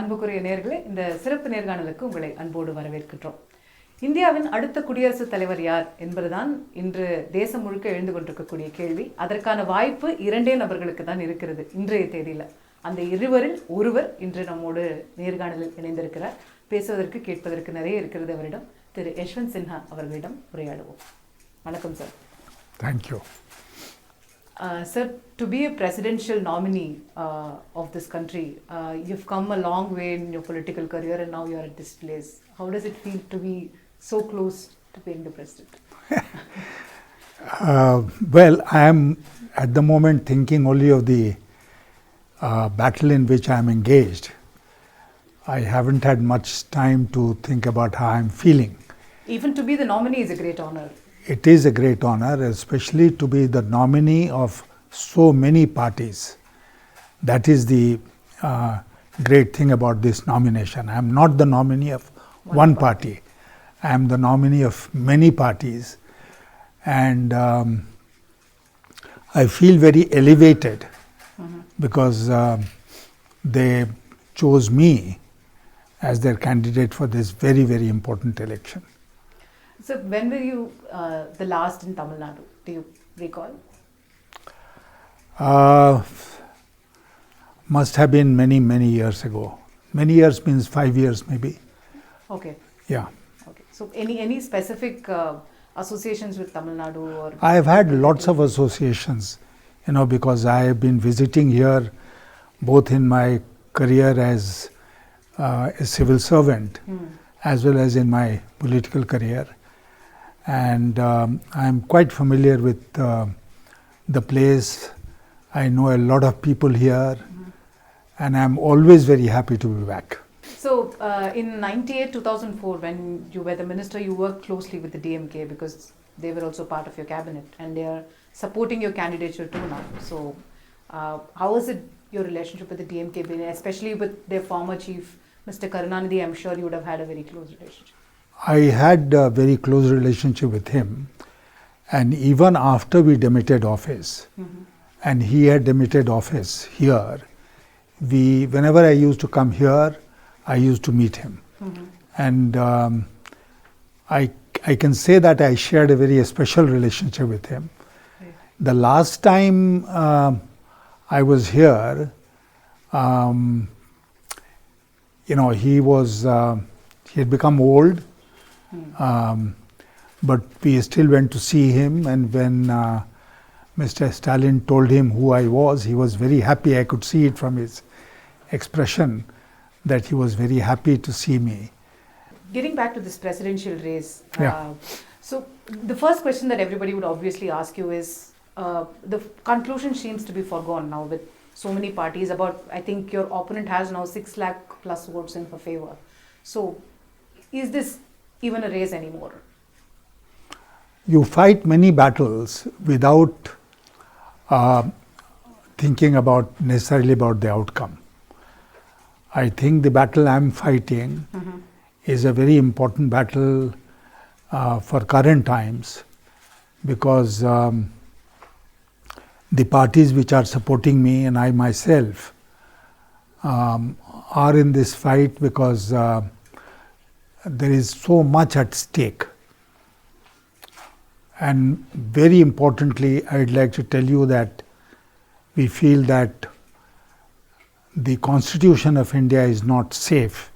அன்புக்குரிய நேயர்களே, இந்த சிறப்பு நேர்காணலுக்கு உங்களை அன்போடு வரவேற்கின்றோம். இந்தியாவின் அடுத்த குடியரசுத் தலைவர் யார் என்பதுதான் இன்று தேசம் முழுக்க எழுந்து கொண்டிருக்கக்கூடிய கேள்வி. அதற்கான வாய்ப்பு இரண்டே நபர்களுக்கு தான் இருக்கிறது இன்றைய தேதியில். அந்த இருவரில் ஒருவர் இன்று நம்மோடு நேர்காணலில் இணைந்திருக்கிறார். பேசுவதற்கு கேட்பதற்கு நிறைய இருக்கிறது அவரிடம். திரு யஷ்வந்த் சின்ஹா அவர்களிடம் உரையாடுவோம். வணக்கம் sir. Thank you. Sir, to be a presidential nominee of this country, you've come a long way in your political career and now you're at this place. How does it feel to be so close to being the president? Well, I am at the moment thinking only of the battle in which I am engaged. I haven't had much time to think about how I am feeling. Even to be the nominee is a great honor. It is a great honor, especially to be the nominee of so many parties. That is the great thing about this nomination. I am not the nominee of one party. I am the nominee of many parties. And I feel very elevated because they chose me as their candidate for this very, very important election. So when were you the last in Tamil Nadu? Do you recall? Must have been many, many years ago. Many years means 5 years maybe. Okay. Yeah. Okay. So any specific associations with Tamil Nadu? Or I have had lots of associations, because I have been visiting here both in my career as a civil servant as well as in my political career. And I am quite familiar with the place. I know a lot of people here, and I am always very happy to be back. So in 98-2004, when you were the minister, you worked closely with the DMK because they were also part of your cabinet and they are supporting your candidature too now. So how is it your relationship with the DMK been, especially with their former chief, Mr. Karunanidhi? I'm sure you would have had a very close relationship. I had a very close relationship with him, and even after we demitted office, and he had demitted office here, whenever I used to come here, I used to meet him. And I can say that I shared a very special relationship with him. The last time I was here, he had become old. But we still went to see him, and when Mr. Stalin told him who I was, he was very happy. I could see it from his expression that he was very happy to see me. Getting back to this presidential race, Yeah. So the first question that everybody would obviously ask you is, the conclusion seems to be foregone now with so many parties. I think your opponent has now 6 lakh plus votes in her favor. So is this even a race anymore? You fight many battles without thinking necessarily about the outcome. I think the battle I am fighting is a very important battle for current times, because the parties which are supporting me and I myself are in this fight because there is so much at stake. And very importantly, I would like to tell you that we feel that the Constitution of India is not safe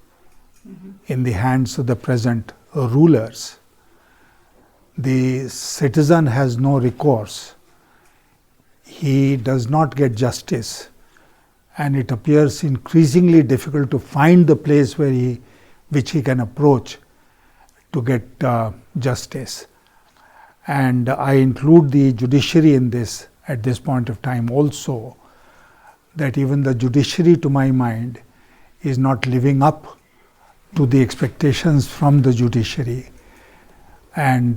in the hands of the present rulers. The citizen has no recourse. He does not get justice, and it appears increasingly difficult to find the place which he can approach to get justice. And I include the judiciary in this at this point of time also, that even the judiciary, to my mind, is not living up to the expectations from the judiciary. And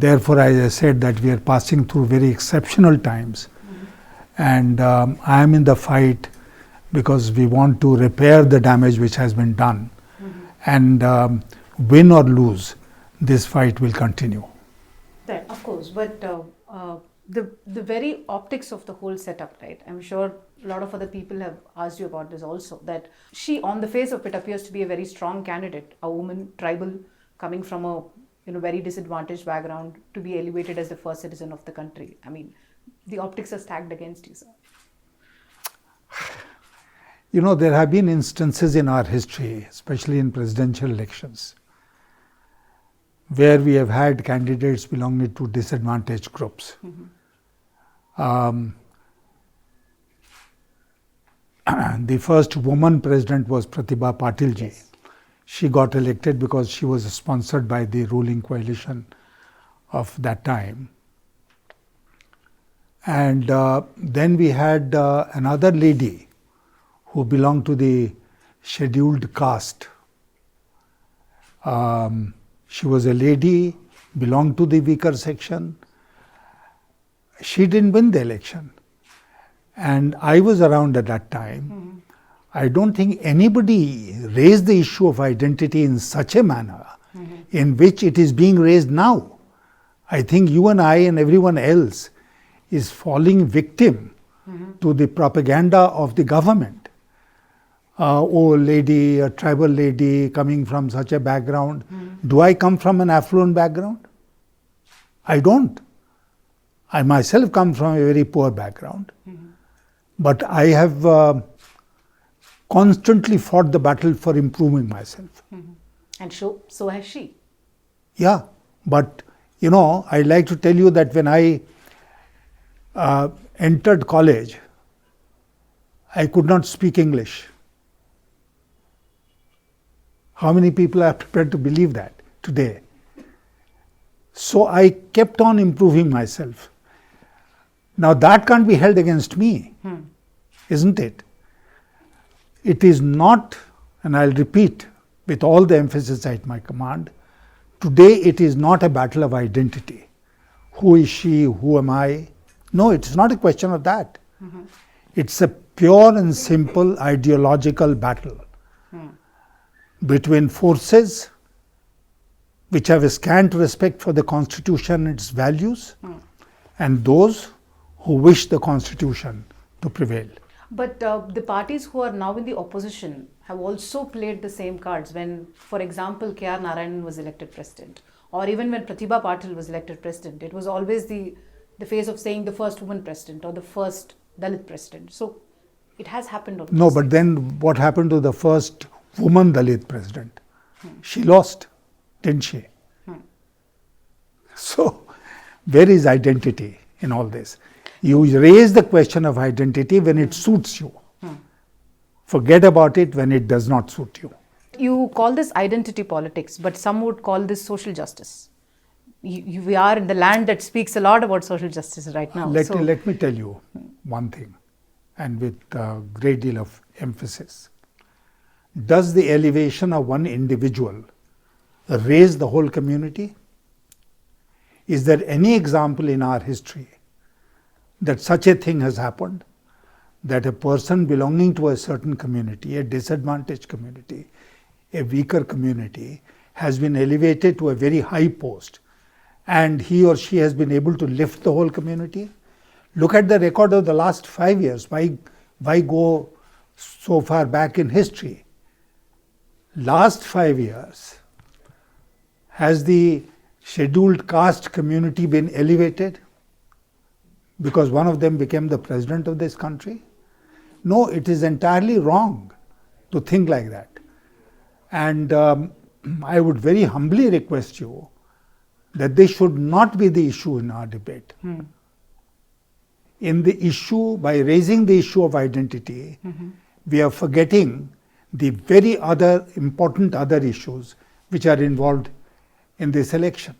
therefore, as I said, that we are passing through very exceptional times. And I am in the fight because we want to repair the damage which has been done. And win or lose, this fight will continue. Right, of course, but the very optics of the whole setup, right? I'm sure a lot of other people have asked you about this also, that she on the face of it appears to be a very strong candidate, a woman, tribal, coming from a very disadvantaged background, to be elevated as the first citizen of the country. I mean, the optics are stacked against you, sir. There have been instances in our history, especially in presidential elections, where we have had candidates belonging to disadvantaged groups. The first woman president was Pratibha Patil ji. Yes. She got elected because she was sponsored by the ruling coalition of that time. And then we had another lady who belonged to the scheduled caste. She was a lady, belonged to the weaker section. She didn't win the election. And I was around at that time. I don't think anybody raised the issue of identity in such a manner in which it is being raised now. I think you and I and everyone else is falling victim to the propaganda of the government. Oh, lady, a tribal lady coming from such a background. Do I come from an affluent background? I don't. I myself come from a very poor background. But I have constantly fought the battle for improving myself. And so has she. Yeah, but I'd like to tell you that when I entered college, I could not speak English. How many people are prepared to believe that today? So I kept on improving myself. Now that can't be held against me, isn't it? It is not, and I'll repeat with all the emphasis at my command, today it is not a battle of identity. Who is she? Who am I? No, it's not a question of that. It's a pure and simple ideological battle between forces which have a scant respect for the Constitution and its values and those who wish the Constitution to prevail. But the parties who are now in the opposition have also played the same cards. When, for example, K.R. Narayanan was elected president, or even when Pratibha Patil was elected president, it was always the phase of saying the first woman president or the first Dalit president. So it has happened on No, but then what happened to the first woman Dalit president? She lost, didn't she? So where is identity in all this? You raise the question of identity when it suits you. Forget about it when it does not suit you. You call this identity politics, but some would call this social justice. We are in the land that speaks a lot about social justice right now. Let me tell you one thing, and with a great deal of emphasis. Does the elevation of one individual raise the whole community? Is there any example in our history that such a thing has happened, that a person belonging to a certain community, a disadvantaged community, a weaker community, has been elevated to a very high post and he or she has been able to lift the whole community? Look at the record of the last 5 years. Why go so far back in history? Last 5 years, has the scheduled caste community been elevated because one of them became the president of this country? No, it is entirely wrong to think like that. And I would very humbly request you that this should not be the issue in our debate. In the issue, by raising the issue of identity, we are forgetting the very other important other issues which are involved in this election.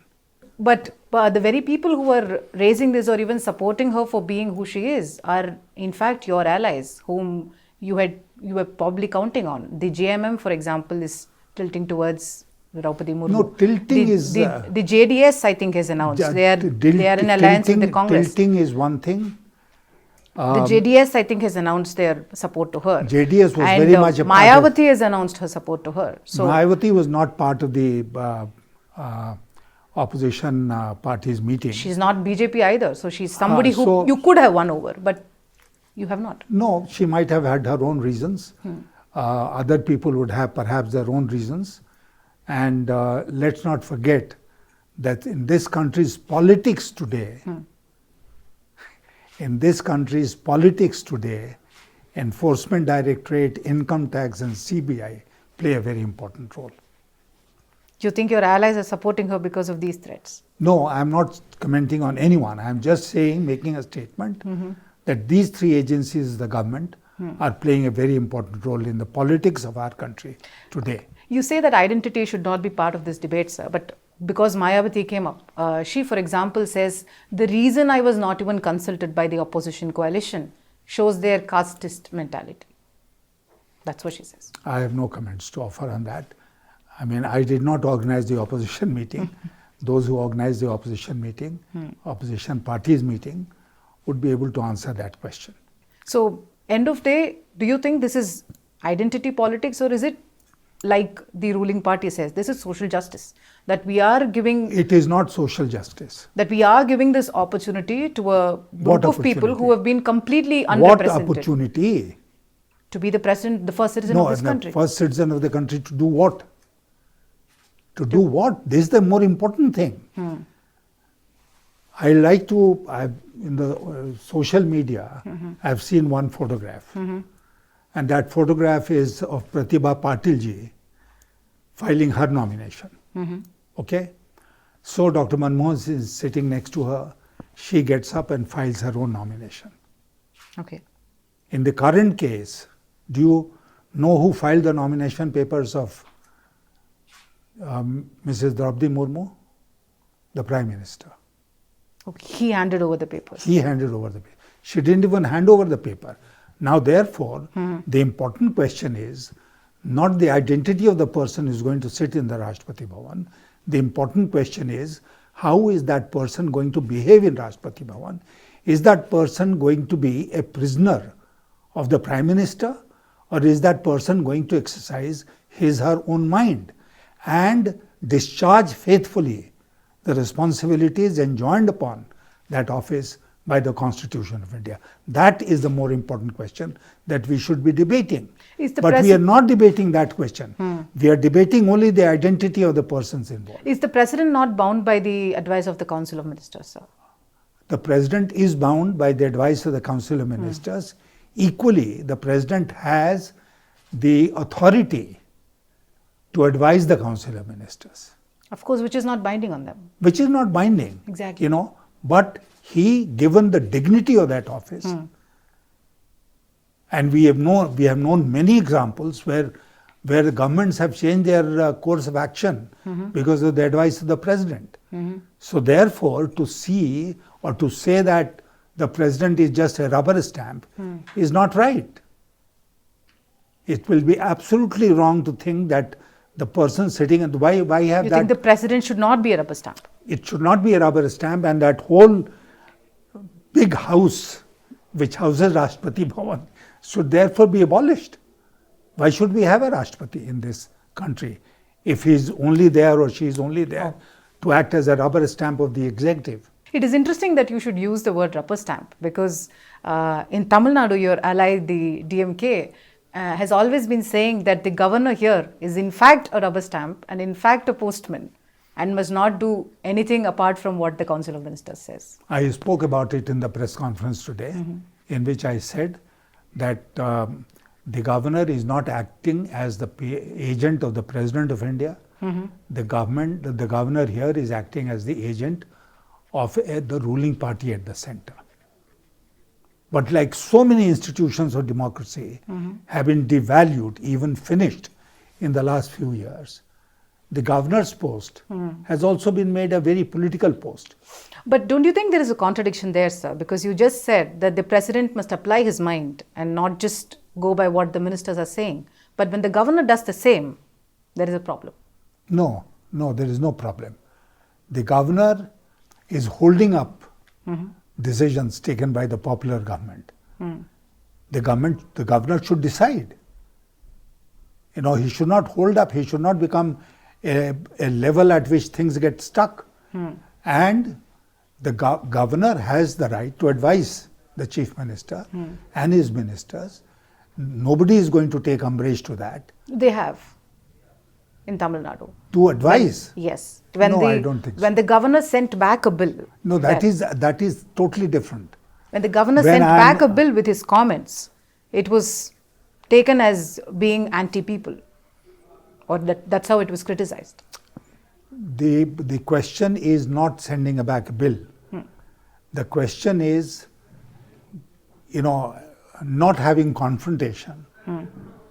But the very people who are raising this or even supporting her for being who she is are in fact your allies whom you were probably counting on. The JMM, for example, is tilting towards Draupadi Murmu. No, tilting is... The JDS, I think, has announced. They are in alliance with the Congress. Tilting is one thing. The JDS, I think, has announced their support to her. JDS was very much a part Mayawati has announced her support to her. So Mayawati was not part of the opposition party's meeting. She's not BJP either. So she's somebody who you could have won over. But You have not? No, she might have had her own reasons. Other people would have perhaps their own reasons. And let's not forget that in this country's politics today, Enforcement Directorate, Income Tax and CBI play a very important role. You think your allies are supporting her because of these threats? No, I'm not commenting on anyone. I'm just saying, making a statement that these three agencies, the government, are playing a very important role in the politics of our country today. You say that identity should not be part of this debate, sir, but because Mayawati came up, she, for example, says the reason I was not even consulted by the opposition coalition shows their casteist mentality. That's what she says. I have no comments to offer on that. I mean, I did not organize the opposition meeting. Those who organized the opposition meeting, opposition parties meeting, would be able to answer that question. So, end of day, do you think this is identity politics, or is it like the ruling party says, this is social justice, that we are giving... It is not social justice. That we are giving this opportunity to a group of people who have been completely underrepresented. What opportunity? To be the president, the first citizen of this country. No, the first citizen of the country to do what? To do what? This is the more important thing. I like to, in the social media, I've seen one photograph. And that photograph is of Pratibha Patil ji filing her nomination. Okay? So Dr. Manmohan is sitting next to her. She gets up and files her own nomination. Okay. In the current case, do you know who filed the nomination papers of Mrs. Draupadi Murmu? The Prime Minister. Okay. He handed over the papers. He handed over the paper. She didn't even hand over the paper. Now, therefore, the important question is not the identity of the person who is going to sit in the Rashtrapati Bhavan. The important question is, how is that person going to behave in Rashtrapati Bhavan? Is that person going to be a prisoner of the Prime Minister, or is that person going to exercise her own mind and discharge faithfully the responsibilities enjoined upon that office by the Constitution of India? That is the more important question that we should be debating. But we are not debating that question. We are debating only the identity of the persons involved. Is the President not bound by the advice of the Council of Ministers, sir? The President is bound by the advice of the Council of Ministers. Equally, the President has the authority to advise the Council of Ministers. Of course, which is not binding on them. Which is not binding. Exactly. You know, but he, given the dignity of that office, and we have known many examples where the governments have changed their course of action because of the advice of the President. So therefore, to see or to say that the President is just a rubber stamp is not right. It will be absolutely wrong to think that the person sitting and why have you that. You think the President should not be a rubber stamp? It should not be a rubber stamp, and that whole big house which houses Rashtrapati Bhavan should therefore be abolished. Why should we have a Rashtrapati in this country if he is only there or she is only there to act as a rubber stamp of the executive? It is interesting that you should use the word rubber stamp, because in Tamil Nadu, your ally, the DMK, has always been saying that the governor here is in fact a rubber stamp and in fact a postman, and must not do anything apart from what the Council of Ministers says. I spoke about it in the press conference today, in which I said that the governor is not acting as the agent of the President of India. The governor here is acting as the agent of the ruling party at the center. But like so many institutions of democracy have been devalued, even finished in the last few years, the governor's post has also been made a very political post. But don't you think there is a contradiction there, sir? Because you just said that the President must apply his mind and not just go by what the ministers are saying. But when the governor does the same, there is a problem. No, there is no problem. The governor is holding up decisions taken by the popular government. The governor should decide. You know, he should not hold up. He should not become a level at which things get stuck. And the governor has the right to advise the chief minister and his ministers. Nobody is going to take umbrage to that. They have in Tamil Nadu. To advise? Yes. I don't think so. When the governor sent back a bill. No, that is totally different. When the governor sent back a bill with his comments, it was taken as being anti-people, or that's how it was criticized. The question is not sending back a bill. The question is, not having confrontation,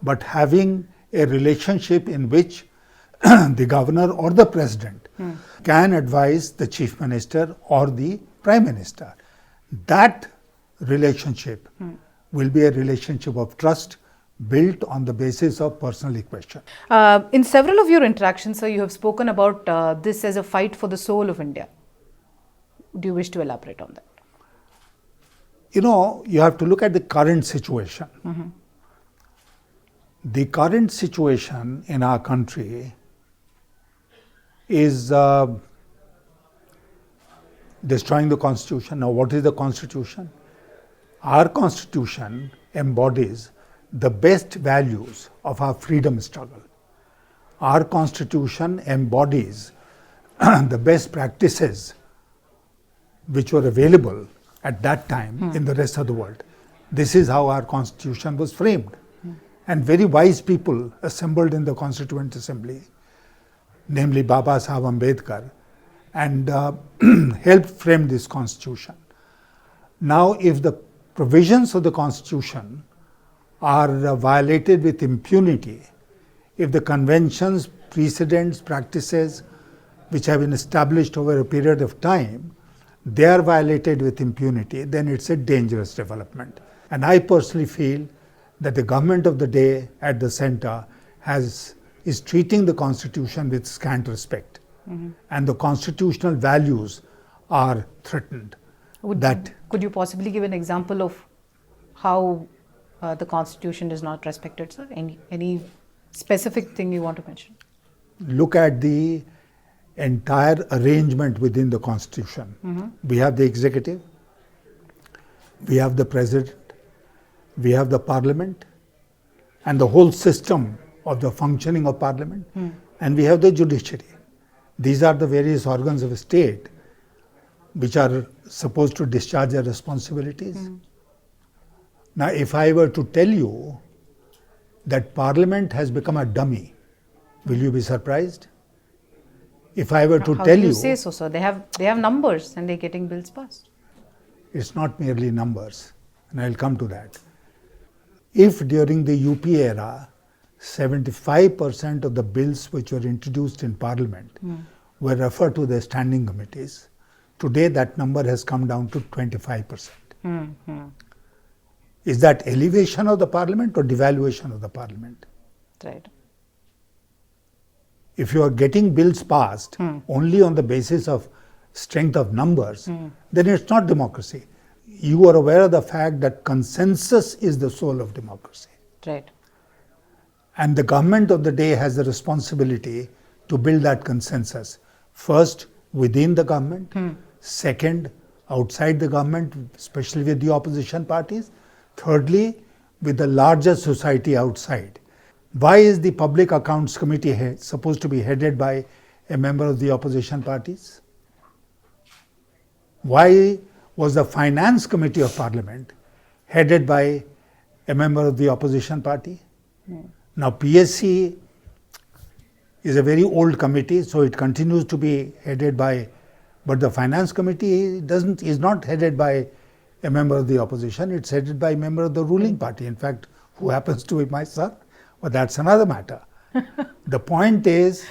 but having a relationship in which the governor or the president can advise the chief minister or the prime minister. That relationship will be a relationship of trust built on the basis of personal equation. In several of your interactions, sir, you have spoken about this as a fight for the soul of India. Do you wish to elaborate on that? You have to look at the current situation. The current situation in our country is destroying the Constitution. Now, what is the Constitution? Our Constitution embodies the best values of our freedom struggle. Our Constitution embodies the best practices which were available at that time in the rest of the world. This is how our Constitution was framed. And very wise people assembled in the Constituent Assembly, namely Baba Sahib Ambedkar, and helped frame this Constitution. Now, if the provisions of the Constitution are violated with impunity, if the conventions, precedents, practices which have been established over a period of time, they are violated with impunity, then it's a dangerous development. And I personally feel that the government of the day at the center is treating the Constitution with scant respect. And the constitutional values are threatened. Could you possibly give an example of how the Constitution is not respected, sir? Any specific thing you want to mention? Look at the entire arrangement within the Constitution. We have the executive, we have the president, we have the parliament, and the whole system of the functioning of parliament, and we have the judiciary. These are the various organs of a state which are supposed to discharge their responsibilities. Now, if I were to tell you that parliament has become a dummy, will you be surprised? If I were to How tell do you, say so, sir? They have numbers and they're getting bills passed. It's not merely numbers, and I'll come to that. If during the UP era, 75% of the bills which were introduced in Parliament were referred to the standing committees, today that number has come down to 25%. Is that elevation of the Parliament or devaluation of the Parliament? Right. If you are getting bills passed only on the basis of strength of numbers, then it's not democracy. You are aware of the fact that consensus is the soul of democracy. Right. And the government of the day has the responsibility to build that consensus. First, within the government. Second, outside the government, especially with the opposition parties. Thirdly, with the larger society outside. Why is the Public Accounts Committee supposed to be headed by a member of the opposition parties? Why was the Finance Committee of Parliament headed by a member of the opposition party? Now, PSC is a very old committee, so it continues to be headed by, but the Finance Committee is not headed by a member of the opposition, it's headed by a member of the ruling party, in fact, who happens to be my son, but that's another matter. The point is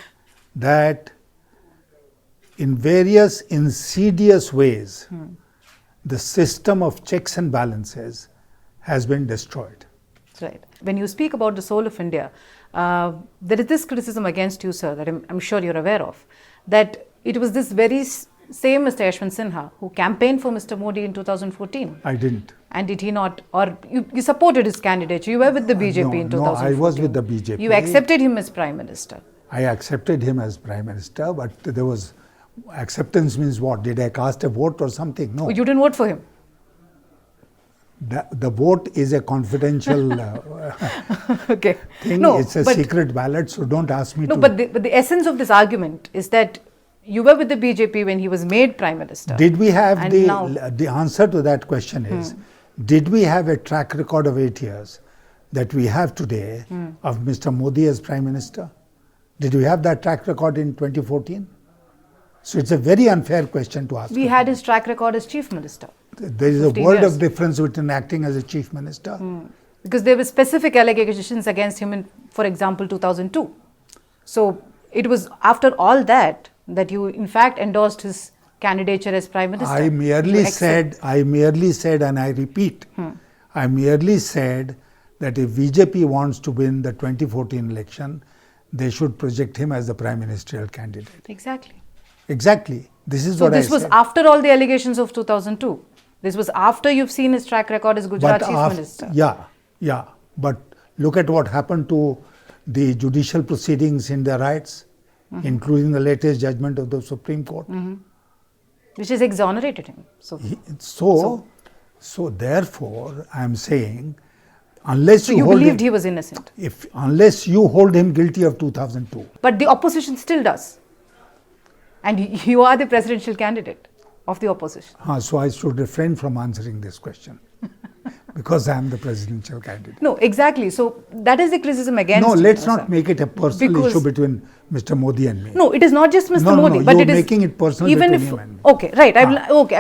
that in various insidious ways, the system of checks and balances has been destroyed. Right. When you speak about the soul of India, there is this criticism against you, sir, that I'm sure you're aware of, that it was this very same Mr. Yashwant Sinha who campaigned for Mr. Modi in 2014. I didn't. And did he not? Or you supported his candidature. You were with the BJP in 2014. No, I was with the BJP. You accepted him as Prime Minister. I accepted him as Prime Minister, but there was, acceptance means what? Did I cast a vote or something? No. You didn't vote for him? The vote is a confidential Okay. thing. No, It's a but- secret ballot, so don't ask me No, to. but the essence of this argument is that you were with the BJP when he was made Prime Minister. Did we have And the now- the answer to that question is, did we have a track record of 8 years that we have today of Mr. Modi as Prime Minister? Did we have that track record in 2014? So it's a very unfair question to ask. We had his track record as Chief Minister. There is a 15 world years. of difference between acting as a Chief Minister. Because there were specific allegations against him in, for example, 2002. So it was after all that you in fact endorsed his candidature as Prime Minister. I merely You accept- said, and I repeat, I merely said that if BJP wants to win the 2014 election, they should project him as the Prime Ministerial candidate. Exactly. Exactly. This is So what I this was said. after all the allegations of 2002. This was after you've seen his track record as Gujarat Chief Minister. Yeah. But look at what happened to the judicial proceedings in the riots, including the latest judgment of the Supreme Court. Which has exonerated him. So, So therefore, I am saying, unless so you you hold believed him, he was innocent. unless you hold him guilty of 2002, But the opposition still does. And you are the presidential candidate of the opposition. so I should refrain from answering this question because I am the presidential candidate. No, exactly. So that is the criticism against No, you, let's sir. not make it a personal Because- issue between Mr. Modi and me. No, it is not just Mr. No, Modi, no, but you're it is making it personal even between if him and me. okay, right. I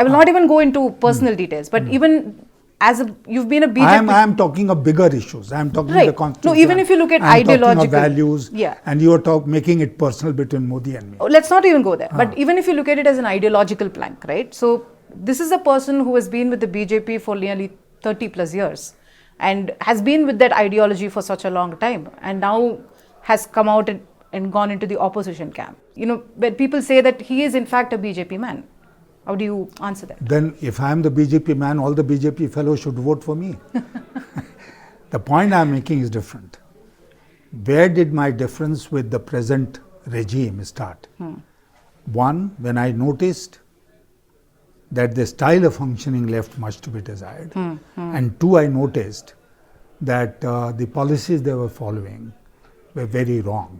will not even go into personal details, but even as you've been a BJP. I am talking of bigger issues. I am talking Right. the No, constitution. even if you look at I am talking ideological- of values, Yeah. and you are making it personal between Modi and me. Oh, let's not even go there. But even if you look at it as an ideological plank, right? So this is a person who has been with the BJP for nearly 30 plus years and has been with that ideology for such a long time and now has come out and gone into the opposition camp. You know, when people say that he is in fact a BJP man, how do you answer that? Then if I am the BJP man, all the BJP fellows should vote for me. The point I am making is different. Where did my difference with the present regime start? One, when I noticed that the style of functioning left much to be desired. And two, I noticed that the policies they were following were very wrong.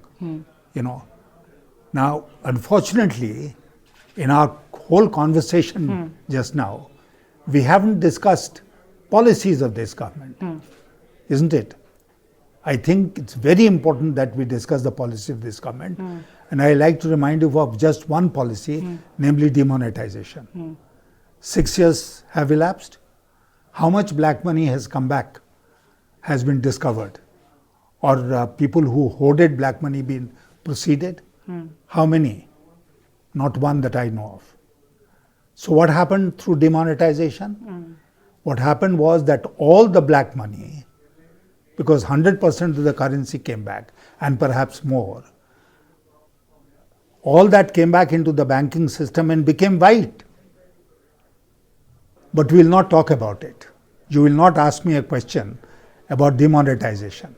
Now, unfortunately, in our whole conversation just now, we haven't discussed policies of this government, isn't it? I think it's very important that we discuss the policy of this government. And I like to remind you of just one policy, namely demonetization. 6 years have elapsed. How much black money has come back, has been discovered? Or people who hoarded black money been proceeded? How many? Not one that I know of. So what happened through demonetization? What happened was that all the black money, because 100% of the currency came back and perhaps more, all that came back into the banking system and became white. But we will not talk about it. You will not ask me a question about demonetization.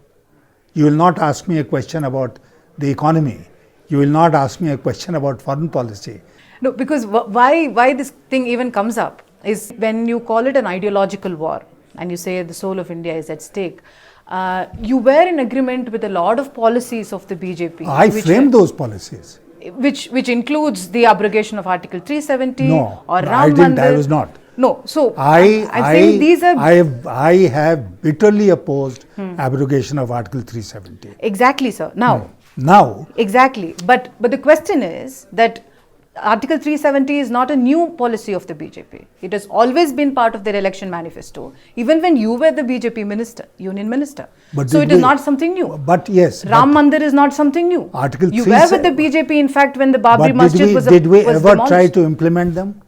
You will not ask me a question about the economy. You will not ask me a question about foreign policy. No, because why this thing even comes up is when you call it an ideological war and you say the soul of India is at stake. You were in agreement with a lot of policies of the BJP. I framed those policies. Which includes the abrogation of Article 370 No, or no, Ram I didn't. Mandir. I was not. No, so I'm saying these are I have bitterly opposed abrogation of Article 370. exactly, sir. Now, Exactly, but the question is that Article 370 is not a new policy of the BJP. It has always been part of their election manifesto, even when you were the BJP minister, union minister. But So did it is we- not something new. but yes, Ram Mandir is not something new. Article you 3 were with the BJP, in fact, when the Babri but Masjid was did we was ever demolished. try to implement them?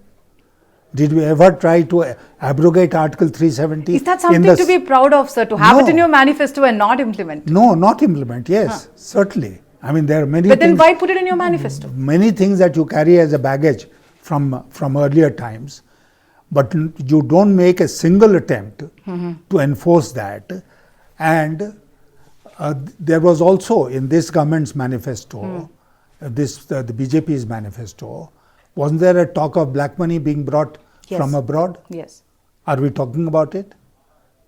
Did we ever try to abrogate Article 370? Is that something to be proud of, sir? To have it in your manifesto and not implement? No, not implement. Yes, certainly. I mean, there are many But then things. why put it in your manifesto? Many things that you carry as a baggage from earlier times, but you don't make a single attempt to enforce that. And there was also in this government's manifesto, the BJP's manifesto, wasn't there a talk of black money being brought Yes. from abroad? Yes. Are we talking about it?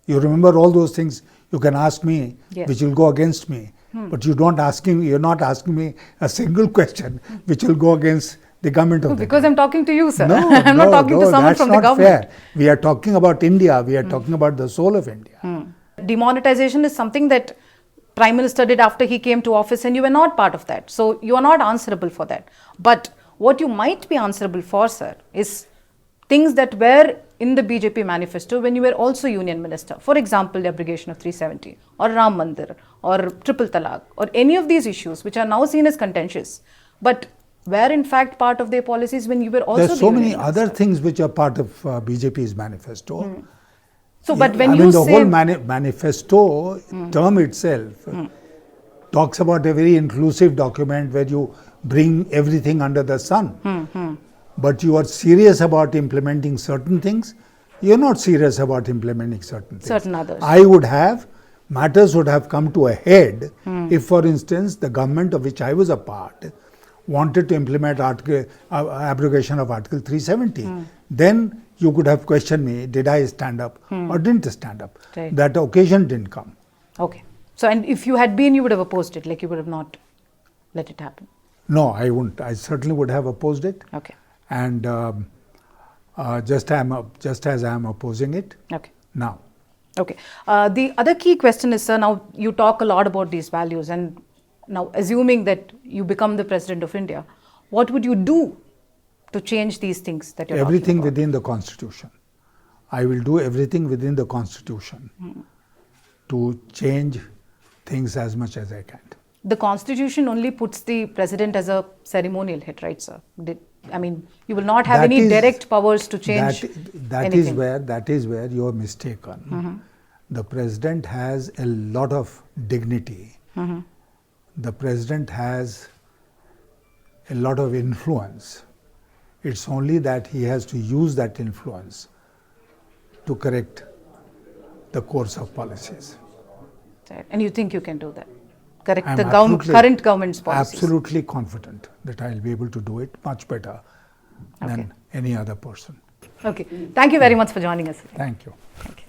You remember all those things you can ask me, Yes. which will go against me. But you're not asking me a single question which will go against the government of the Because I'm talking to you, sir. No, I'm not talking to someone that's from the not government. fair. We are talking about India. We are talking about the soul of India. Demonetization is something that Prime Minister did after he came to office, and you were not part of that. So you are not answerable for that. But what you might be answerable for, sir, is things that were in the BJP manifesto when you were also Union Minister. For example, the abrogation of 370 or Ram Mandir or Triple Talaq or any of these issues which are now seen as contentious, but were in fact part of their policies when you were also There's the so many Union other Minister. things which are part of BJP's manifesto. So, but when I you mean, the say whole manifesto term itself talks about a very inclusive document where you bring everything under the sun. But you are serious about implementing certain things. You're not serious about implementing certain things. Certain others. Matters would have come to a head if, for instance, the government of which I was a part wanted to implement abrogation of Article 370. Then you could have questioned me, did I stand up or didn't stand up? Right. That occasion didn't come. Okay. So, and if you had been, you would have opposed it, like you would have not let it happen. No, I wouldn't. I certainly would have opposed it. Okay. And just as I am opposing it Okay. now. Okay. The other key question is, sir, now you talk a lot about these values, and now assuming that you become the President of India, what would you do to change these things that you're Everything talking about? within the Constitution. I will do everything within the Constitution to change things as much as I can. The Constitution only puts the President as a ceremonial head, right, sir? You will not have any direct powers to change anything. That is where you are mistaken. The President has a lot of dignity. The President has a lot of influence. It's only that he has to use that influence to correct the course of policies. Right. And you think you can do that? Correct I'm the current government's policies? Absolutely confident that I'll be able to do it much better than any other person. Okay. Thank you very much for joining us. Thank you. Thank you.